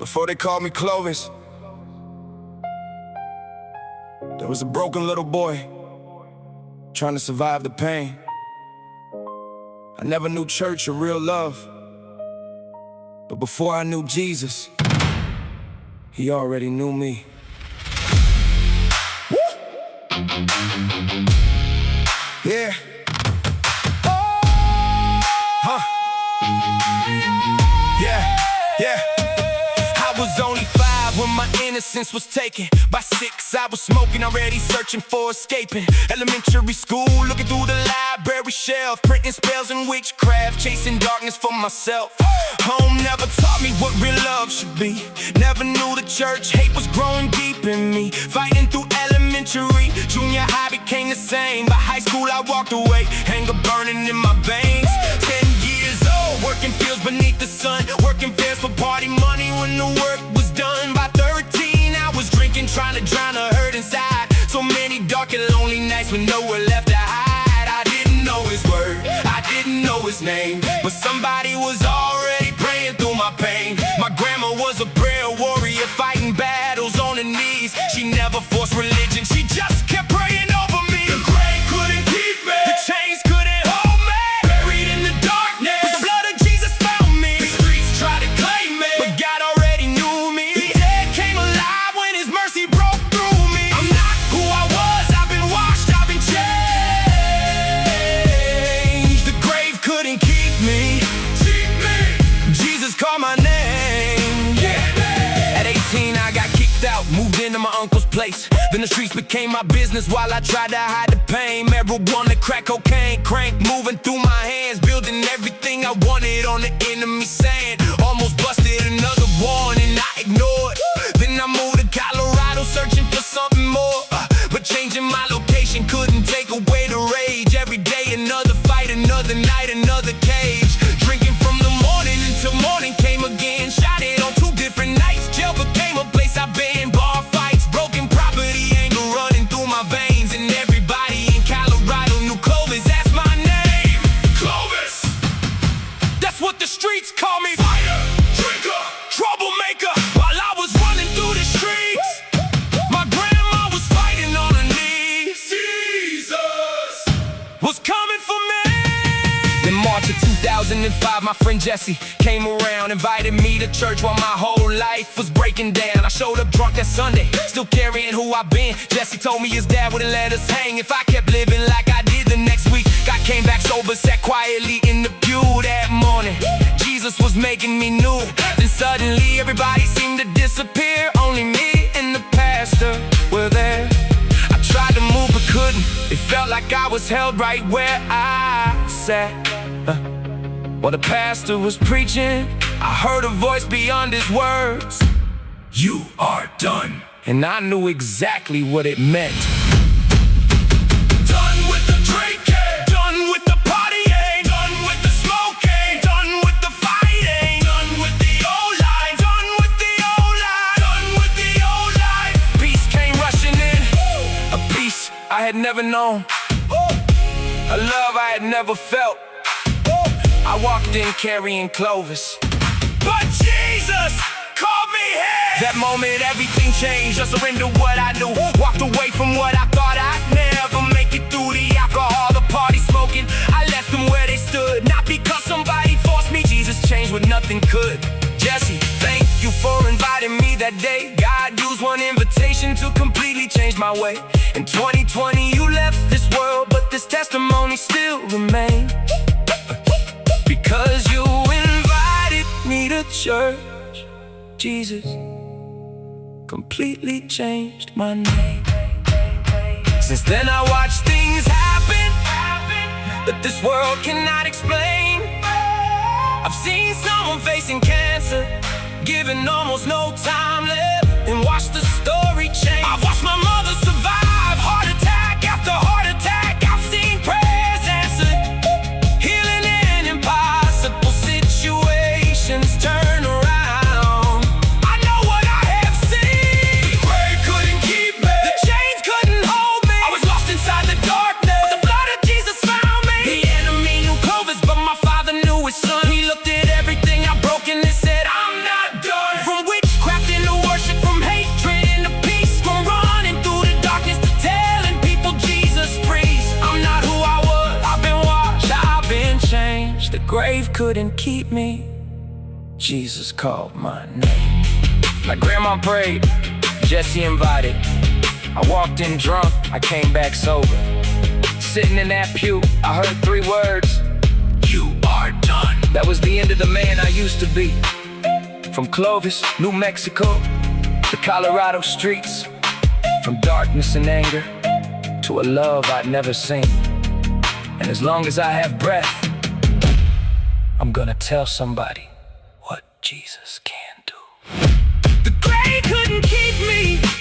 Before they called me Clovis, there was a broken little boy trying to survive the pain. I never knew church or real love, but before I knew Jesus, he already knew me. Yeah. Yeah. I was only 5 when my innocence was taken. By 6 I was smoking, already searching for escaping. Elementary school, looking through the library shelf, printing spells and witchcraft, chasing darkness for myself. Home never taught me what real love should be. Never knew the church, hate was growing deep in me. Fighting through elementary, junior high became the same. By high school I walked away, anger burning in my veins. 10 years old, working fields beneath the sun, working fairs for party money when the work was done. By 13 I was drinking, trying to drown the hurt inside. So many dark and lonely nights with nowhere left to hide. I didn't know his word, I didn't know his name, but somebody was already praying through my pain. My grandma was a prayer warrior, fighting battles on her knees. She never forced religion, she just kept praying over me. The grave couldn't keep me, the chains couldn't hold me. Buried in the darkness, but the blood of Jesus found me. The streets tried to claim me, but God already knew me. The dead came alive when his mercy broke through me. I'm not who I was, I've been washed, I've been changed. The grave couldn't keep me. Jesus called my name, yeah. At 18 I got kicked out, moved into my uncle's place. Then the streets became my business while I tried to hide the pain. Marijuana, crack cocaine, crank moving through my hands, building everything I wanted on the enemy sand. Almost busted another warning I ignored. Then I moved to Colorado searching for something more, but changing my location couldn't take away the rage. Every day another fight, another night, another cage. Drinking from the morning until morning came again. Shot it on 2 different nights. Jail became a place I've been. Bar fights, broken property, anger running through my veins. And everybody in Colorado knew Clovis, that's my name. Clovis, that's what the streets call me. Fire, drinker, troublemaker. While I was running through the streets, my grandma was fighting on her knees. Jesus was coming for me. In March of 2005, my friend Jesse came around, invited me to church while my whole life was breaking down. I showed up drunk that Sunday, still carrying who I've been. Jesse told me his dad wouldn't let us hang if I kept living like I did the next week. God came back sober, sat quietly in the pew that morning. Jesus was making me new. Then suddenly everybody seemed to disappear. Only me and the pastor were there. I tried to move but couldn't. It felt like I was held right where I sat. While the pastor was preaching, I heard a voice beyond his words. You are done. And I knew exactly what it meant. Done with the drinking, done with the partying, done with the smoking, done with the fighting, done with the old life, done with the old life, done with the old life. Peace came rushing in, a peace I had never known, a love I had never felt. I walked in carrying Clovis, but Jesus called me here. That moment everything changed. I surrendered what I knew, walked away from what I thought I'd never make it through. The alcohol, the party smoking, I left them where they stood. Not because somebody forced me, Jesus changed what nothing could. Jesse, thank you for inviting me that day. God used one invitation to completely change my way. In 2020 you left this world, but this testimony still remains. Because you invited me to church, Jesus completely changed my name. Since then I watched things happen that this world cannot explain. I've seen someone facing cancer, given almost no time left, and watched the story change. I've watched my mother survive heart attack after heart attack. I've seen prayers answered, healing in impossible situations turn around. I know what I have seen. The grave couldn't keep me, the chains couldn't hold me. I was lost inside the darkness, but the blood of Jesus found me. The enemy knew Clovis, but my father knew his son. He looked at everything I've broken and said, I'm not done. From which The grave couldn't keep me. Jesus called my name. My grandma prayed, Jesse invited. I walked in drunk, I came back sober. Sitting in that pew, I heard 3 words: you are done. That was the end of the man I used to be. From Clovis, New Mexico, to Colorado streets. From darkness and anger, to a love I'd never seen. And as long as I have breath, I'm gonna tell somebody what Jesus can do. The grave couldn't keep me.